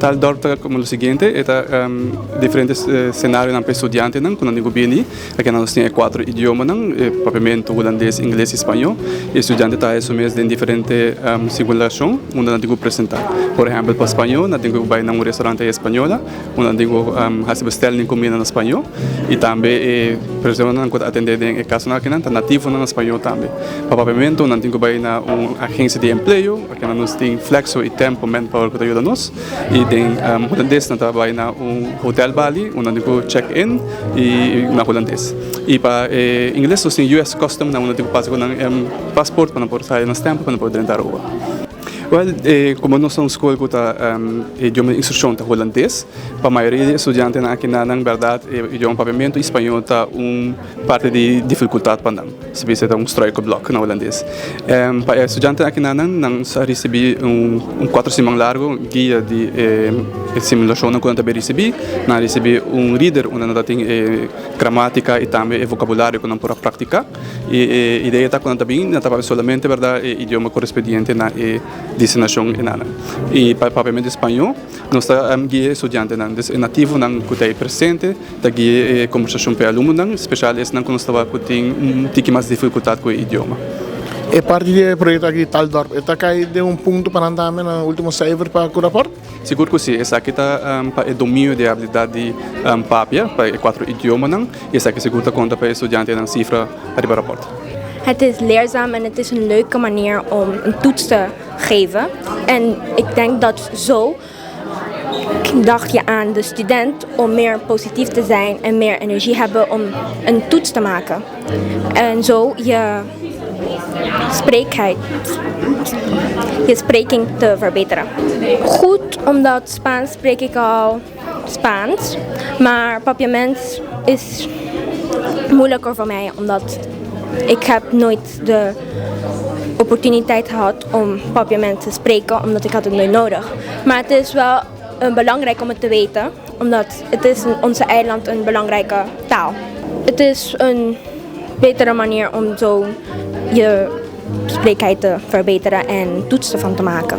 tal dorta como lo siguiente, eta diferentes escenarios para estudiantes quando digo bem, aqui nós temos 4 idiomas, papiamento, holandês, inglês e espanhol. E estudante está isso mesmo em diferente simulação, onde nós digo apresentar. Por exemplo, para espanhol, nós digo vai num restaurante espanhola, onde digo fazer bestelling comida em espanhol e também pessoas não podem atender em caso não aqui nativo em espanhol também. Para papiamento, nós digo vai na agência de emprego, aqui nós temos flexo e tempo manpower que ajuda nós. E tem holandês, nós vai na hotel Bali, onde digo check-in e na holandês. E para inglês, nós temos US Custom, onde digo passa com passport para não poder sair no tempo, para não poder entrar rua. Well, como nós somos escola que idioma instrução está holandês, para a maioria dos estudantes aqui na verdade idioma papiamento e espanhol está parte de dificuldade para nós. Se você está strike block na holandês. Para estudantes aqui nós recebi 4 semanas largo guia de simulação na quando também recebi reader onde nós tem gramática e também vocabulário que nós podemos praticar. E a ideia está quando também não está solamente verdade idioma correspondente na destinação enana. E para papiamento espanhol, nós estamos guia estudante nativo que está presente, da guia conversação para alunos, especial é que nós estamos com mais dificuldade com o idioma. E parte do projeto aqui Taldorp, está cai de ponto para andar no último cijfer para o rapport? Seguro que sim, essa aqui está para o domínio de habilidade de papia, para 4 idiomas, e essa aqui seguro conta para estudante na cifra para o rapport. Het is leerzaam en het is een leuke manier om een toets te geven. En ik denk dat zo dacht je aan de student om meer positief te zijn en meer energie hebben om een toets te maken. En zo je spreking te verbeteren. Goed, omdat Spaans spreek ik al Spaans, maar papiament is moeilijker voor mij omdat ik heb nooit de opportuniteit gehad om papiament te spreken, omdat ik had het nooit nodig. Maar het is wel belangrijk om het te weten, omdat het is in onze eiland een belangrijke taal. Het is een betere manier om zo je spreekheid te verbeteren en toetsen van te maken.